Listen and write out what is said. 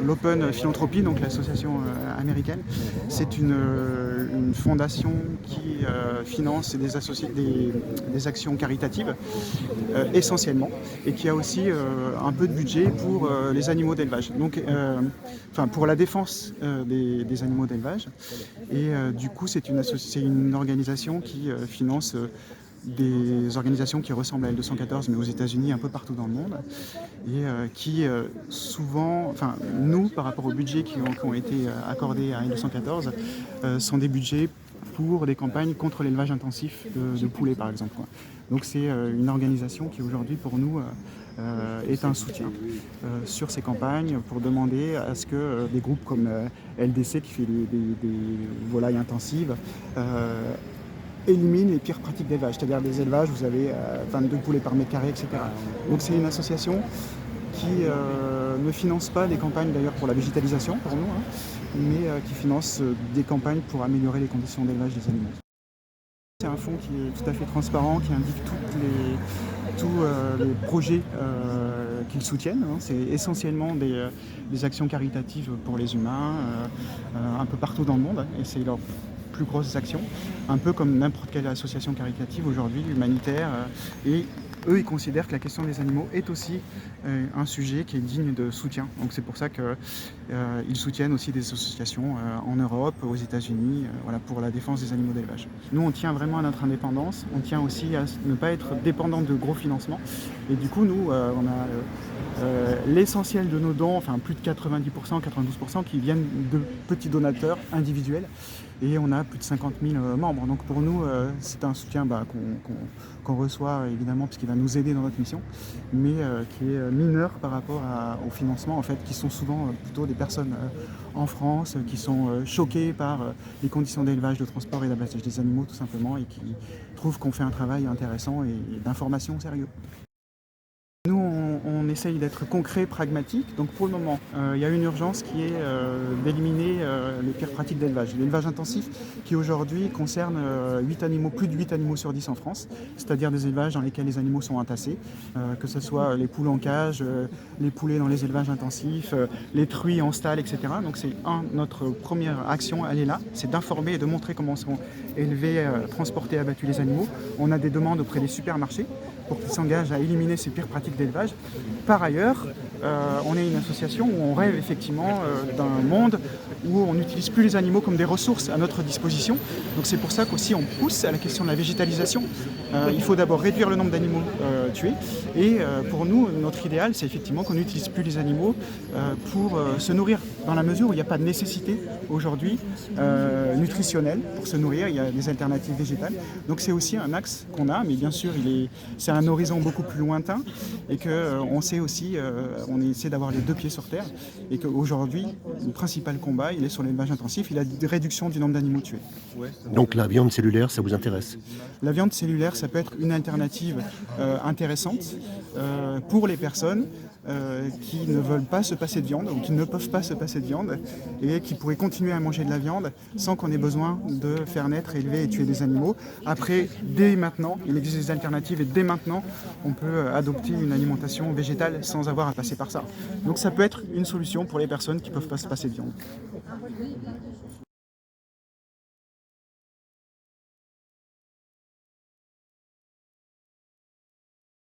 l'Open Philanthropy, donc l'association américaine. C'est une fondation qui finance des actions caritatives essentiellement, et qui a aussi un peu de budget pour les animaux d'élevage, donc pour la défense des animaux d'élevage. Et du coup, c'est une organisation qui finance des organisations qui ressemblent à L214, mais aux États-Unis, un peu partout dans le monde, et qui souvent, nous, par rapport aux budgets qui ont été accordés à L214, sont des budgets pour des campagnes contre l'élevage intensif de poulets, par exemple. Donc c'est une organisation qui aujourd'hui, pour nous, est un soutien sur ces campagnes, pour demander à ce que des groupes comme LDC, qui fait des volailles intensives, élimine les pires pratiques d'élevage, c'est-à-dire des élevages où vous avez 22 poulets par mètre carré, etc. Donc c'est une association qui ne finance pas des campagnes d'ailleurs pour la végétalisation pour nous, mais qui finance des campagnes pour améliorer les conditions d'élevage des animaux. C'est un fonds qui est tout à fait transparent, qui indique tous les projets qu'ils soutiennent. C'est essentiellement des actions caritatives pour les humains, un peu partout dans le monde, et c'est leur plus grosses actions, un peu comme n'importe quelle association caritative aujourd'hui, humanitaire, et eux, ils considèrent que la question des animaux est aussi un sujet qui est digne de soutien. Donc c'est pour ça qu'ils soutiennent aussi des associations en Europe, aux États-Unis, pour la défense des animaux d'élevage. Nous, on tient vraiment à notre indépendance, on tient aussi à ne pas être dépendant de gros financements. Et du coup, nous, on a l'essentiel de nos dons, plus de 90%, 92%, qui viennent de petits donateurs individuels. Et on a plus de 50 000 membres. Donc pour nous, c'est un soutien qu'on reçoit évidemment, puisqu'il va nous aider dans notre mission, mais qui est mineur par rapport au financement, en fait, qui sont souvent plutôt des personnes en France qui sont choquées par les conditions d'élevage, de transport et d'abattage des animaux, tout simplement, et qui trouvent qu'on fait un travail intéressant et d'information sérieux. Nous, on essaye d'être concret, pragmatique. Donc pour le moment, il y a une urgence qui est d'éliminer les pires pratiques d'élevage. L'élevage intensif qui aujourd'hui concerne plus de 8 animaux sur 10 en France, c'est-à-dire des élevages dans lesquels les animaux sont entassés, que ce soit les poules en cage, les poulets dans les élevages intensifs, les truies en stall, etc. Donc c'est notre première action, elle est là, c'est d'informer et de montrer comment sont élevés, transportés, abattus les animaux. On a des demandes auprès des supermarchés pour qu'ils s'engagent à éliminer ces pires pratiques d'élevage. Par ailleurs, on est une association où on rêve effectivement d'un monde où on n'utilise plus les animaux comme des ressources à notre disposition. Donc c'est pour ça qu'aussi on pousse à la question de la végétalisation. Il faut d'abord réduire le nombre d'animaux tués. Et pour nous, notre idéal, c'est effectivement qu'on n'utilise plus les animaux pour se nourrir, dans la mesure où il n'y a pas de nécessité aujourd'hui nutritionnelle pour se nourrir. Il y a des alternatives végétales. Donc c'est aussi un axe qu'on a, mais bien sûr, c'est un horizon beaucoup plus lointain, et qu'on sait aussi, on essaie d'avoir les deux pieds sur terre, et qu'aujourd'hui, le principal combat, il est sur l'élevage intensif et la réduction du nombre d'animaux tués. Donc la viande cellulaire, ça vous intéresse? La viande cellulaire, ça peut être une alternative intéressante pour les personnes qui ne veulent pas se passer de viande, ou qui ne peuvent pas se passer de viande, et qui pourraient continuer à manger de la viande sans qu'on ait besoin de faire naître, élever et tuer des animaux. Après, dès maintenant, il existe des alternatives, et dès maintenant, on peut adopter une alimentation végétale sans avoir à passer par ça. Donc ça peut être une solution pour les personnes qui ne peuvent pas se passer de viande.